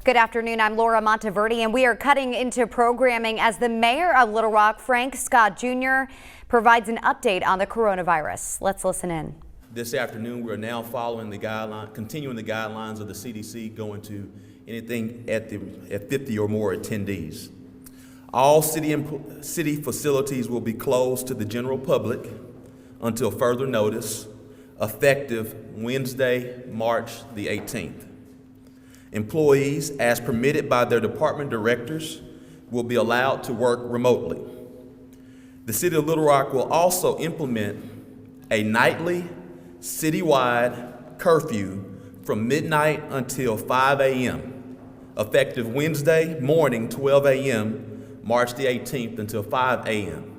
Good afternoon, I'm Laura Monteverde, and we are cutting into programming as the mayor of Little Rock, Frank Scott Jr., provides an update on the coronavirus. Let's listen in. This afternoon, we're now following the continuing the guidelines of the CDC, going to anything at 50 or more attendees. All city facilities will be closed to the general public until further notice, effective Wednesday, March the 18th. Employees, as permitted by their department directors, will be allowed to work remotely. The City of Little Rock will also implement a nightly, citywide curfew from midnight until 5 a.m., effective Wednesday morning, 12 a.m., March the 18th until 5 a.m.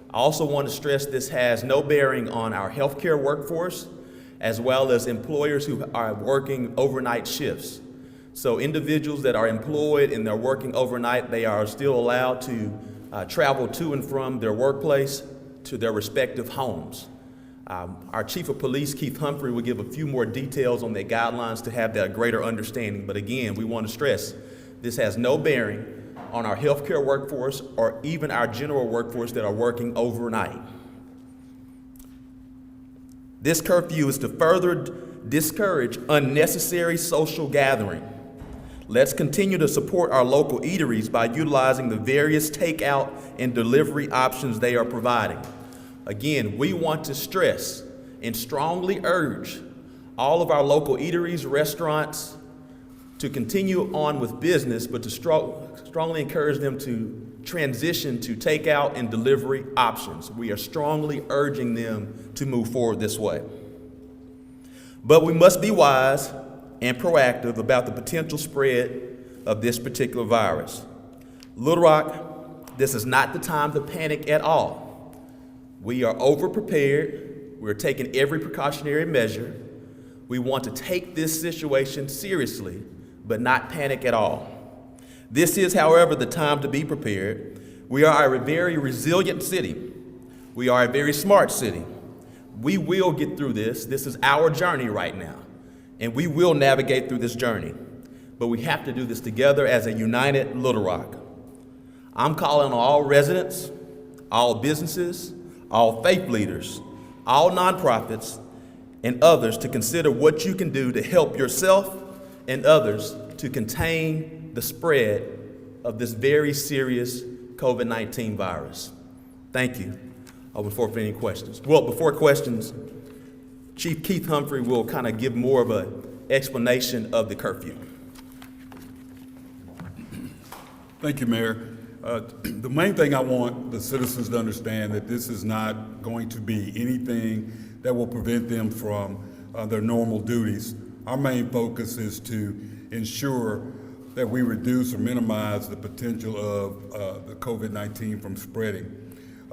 I also want to stress this has no bearing on our healthcare workforce, as well as employers who are working overnight shifts. So individuals that are employed and they're working overnight, they are still allowed to travel to and from their workplace to their respective homes. Our Chief of Police, Keith Humphrey, will give a few more details on the guidelines to have that greater understanding. But again, we want to stress this has no bearing on our healthcare workforce or even our general workforce that are working overnight. This curfew is to further discourage unnecessary social gathering. Let's continue to support our local eateries by utilizing the various takeout and delivery options they are providing. Again, we want to stress and strongly urge all of our local eateries, restaurants to continue on with business, but to strongly encourage them to transition to takeout and delivery options. We are strongly urging them to move forward this way. But we must be wise and proactive about the potential spread of this particular virus. Little Rock, this is not the time to panic at all. We are over-prepared. We're taking every precautionary measure. We want to take this situation seriously, but not panic at all. This is, however, the time to be prepared. We are a very resilient city. We are a very smart city. We will get through this. This is our journey right now. And we will navigate through this journey. But we have to do this together as a united Little Rock. I'm calling on all residents, all businesses, all faith leaders, all nonprofits, and others to consider what you can do to help yourself and others to contain the spread of this very serious COVID-19 virus. Thank you. Open floor for any questions. Well, before questions, Chief Keith Humphrey will kind of give more of an explanation of the curfew. Thank you, Mayor. The main thing I want the citizens to understand that this is not going to be anything that will prevent them from their normal duties. Our main focus is to ensure that we reduce or minimize the potential of the COVID-19 from spreading.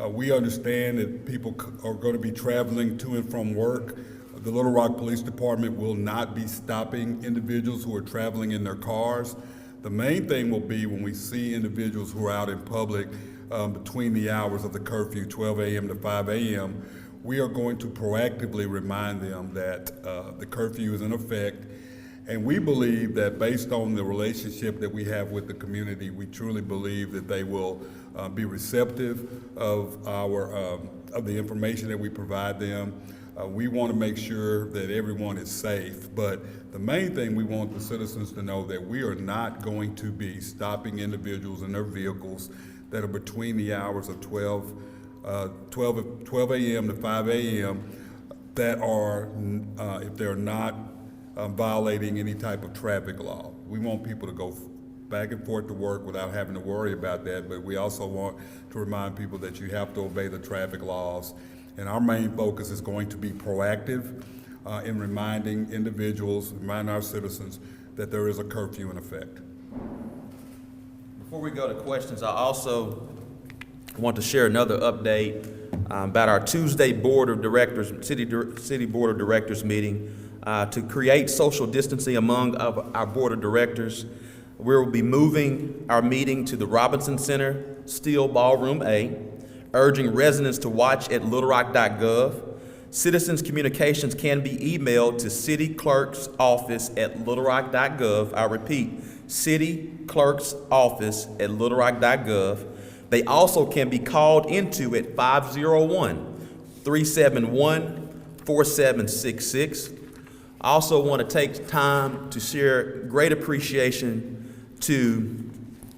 We understand that people are going to be traveling to and from work. The Little Rock Police Department will not be stopping individuals who are traveling in their cars. The main thing will be when we see individuals who are out in public between the hours of the curfew, 12 a.m. to 5 a.m., we are going to proactively remind them that the curfew is in effect. And we believe that based on the relationship that we have with the community, we truly believe that they will be receptive of the information that we provide them. We want to make sure that everyone is safe, but the main thing we want the citizens to know that we are not going to be stopping individuals in their vehicles that are between the hours of 12 a.m. to 5 a.m. that are, if they're not violating any type of traffic law. We want people to go back and forth to work without having to worry about that, but we also want to remind people that you have to obey the traffic laws. And our main focus is going to be proactive in reminding individuals, reminding our citizens that there is a curfew in effect. Before we go to questions, I also want to share another update about our Tuesday Board of Directors, City Board of Directors meeting to create social distancing among our Board of Directors. We will be moving our meeting to the Robinson Center, Steel Ballroom A, urging residents to watch at littlerock.gov. Citizens communications can be emailed to cityclerksoffice@littlerock.gov. I repeat, cityclerksoffice@littlerock.gov. They also can be called into at 501-371-4766. I also want to take time to share great appreciation to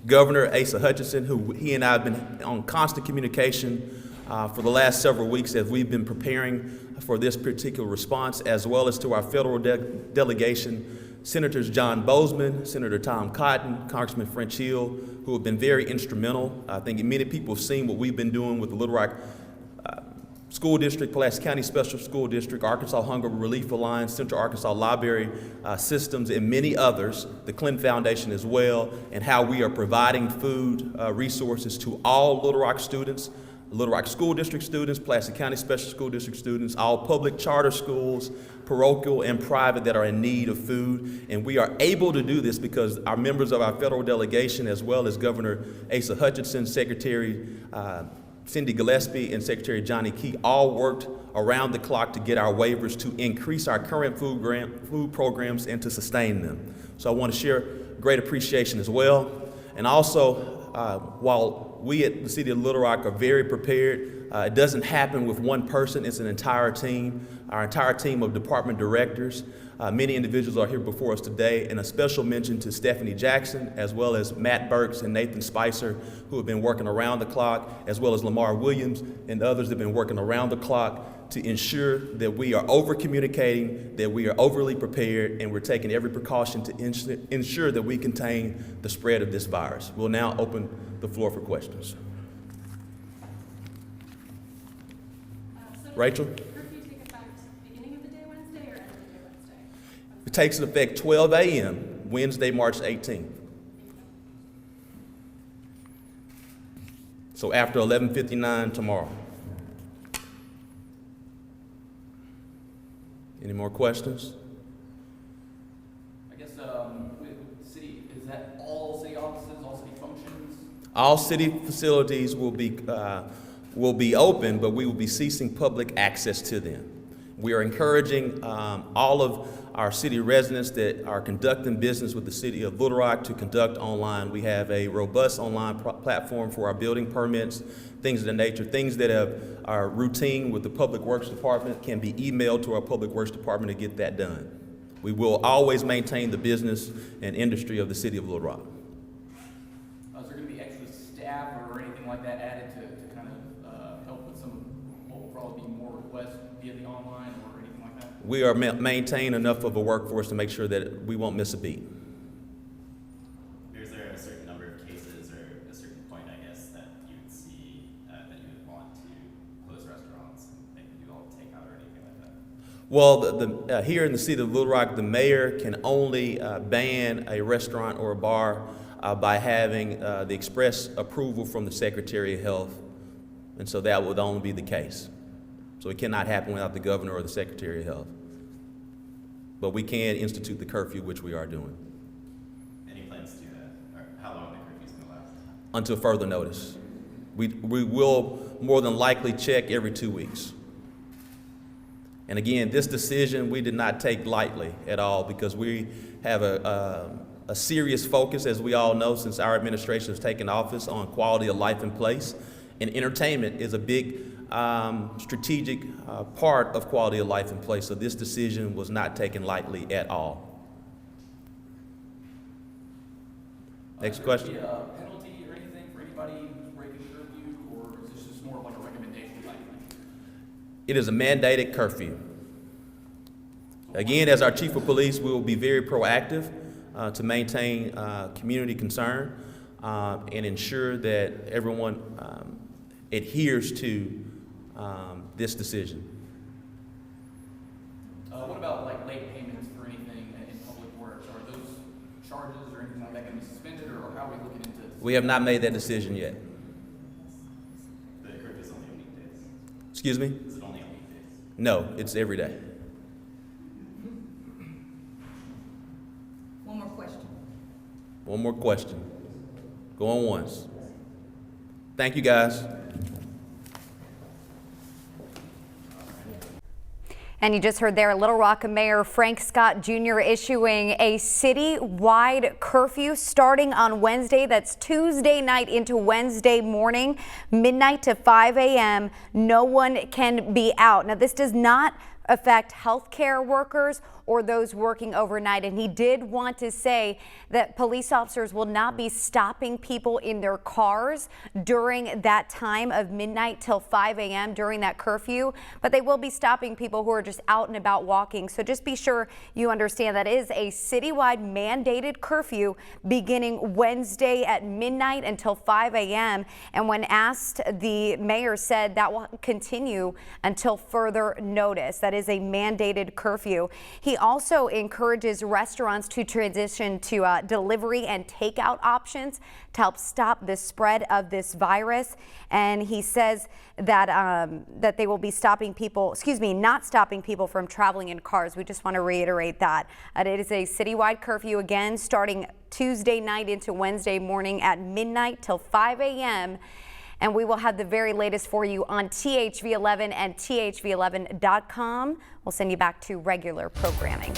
Governor Asa Hutchinson, who he and I have been on constant communication for the last several weeks as we've been preparing for this particular response, as well as to our federal delegation, Senators John Bozeman, Senator Tom Cotton, Congressman French Hill, who have been very instrumental. I think many people have seen what we've been doing with the Little Rock School District, Pulaski County Special School District, Arkansas Hunger Relief Alliance, Central Arkansas Library Systems, and many others, the Clinton Foundation as well, and how we are providing food resources to all Little Rock students, Little Rock School District students, Pulaski County Special School District students, all public charter schools, parochial and private that are in need of food. And we are able to do this because our members of our federal delegation, as well as Governor Asa Hutchinson, Secretary Cindy Gillespie, and Secretary Johnny Key, all worked around the clock to get our waivers to increase our current food programs and to sustain them. So I want to share great appreciation as well. And also, while we at the City of Little Rock are very prepared, it doesn't happen with one person, it's an entire team, our entire team of department directors. Many individuals are here before us today, and a special mention to Stephanie Jackson, as well as Matt Burks and Nathan Spicer, who have been working around the clock, as well as Lamar Williams and others that have been working around the clock to ensure that we are over-communicating, that we are overly prepared, and we're taking every precaution to ensure that we contain the spread of this virus. We'll now open the floor for questions. Rachel? Curfew take effect beginning of the day Wednesday or end of the day Wednesday? It takes effect 12 a.m. Wednesday, March 18th. So after 11:59 tomorrow. Any more questions? I guess with city, is that all city offices, all city functions? All city facilities will be open, but we will be ceasing public access to them. We are encouraging all of our city residents that are conducting business with the City of Little Rock to conduct online. We have a robust online platform for our building permits, things of that nature. Things that are routine with the Public Works Department can be emailed to our Public Works Department to get that done. We will always maintain the business and industry of the City of Little Rock. Is there going to be extra staff or anything like that added to kind of help with some of what will probably be more requests via the online or anything like that? We are maintaining enough of a workforce to make sure that we won't miss a beat. Is there a certain number of cases or a certain point, I guess, that you would see that you would want to close restaurants and make them do all takeout or anything like that? Well, here in the City of Little Rock, the mayor can only ban a restaurant or a bar by having the express approval from the Secretary of Health, and so that would only be the case. So it cannot happen without the governor or the Secretary of Health. But we can institute the curfew, which we are doing. Any plans to, or how long the curfew is going to last? Until further notice. We will more than likely check every 2 weeks. And again, this decision we did not take lightly at all because we have a serious focus, as we all know, since our administration has taken office, on quality of life and place. And entertainment is a big strategic part of quality of life and place. So this decision was not taken lightly at all. Next question. Is there going to be a penalty or anything for anybody who's breaking curfew, or is this just more of like a recommendation type thing? It is a mandated curfew. Again, as our chief of police, we will be very proactive to maintain community concern and ensure that everyone adheres to this decision. What about like late payments for anything in public works? Are those charges or anything like that going to be suspended, or how are we looking into this? We have not made that decision yet. The curfew is only on weekdays. Excuse me? Is it only on weekdays? No, it's every day. One more question. One more question. Going once. Thank you, guys. And you just heard there, Little Rock Mayor Frank Scott Jr. issuing a city-wide curfew starting on Wednesday. That's Tuesday night into Wednesday morning, midnight to 5 a.m. No one can be out. Now, this does not affect healthcare workers or those working overnight. And he did want to say that police officers will not be stopping people in their cars during that time of midnight till 5 a.m. during that curfew, but they will be stopping people who are just out and about walking. So just be sure you understand that is a citywide mandated curfew beginning Wednesday at midnight until 5 a.m. And when asked, the mayor said that will continue until further notice. That is a mandated curfew. He also encourages restaurants to transition to delivery and takeout options to help stop the spread of this virus. And he says that that they will be stopping people, not stopping people from traveling in cars. We just want to reiterate that. It is a citywide curfew again starting Tuesday night into Wednesday morning at midnight till 5 a.m. And we will have the very latest for you on THV11 and THV11.com. We'll send you back to regular programming.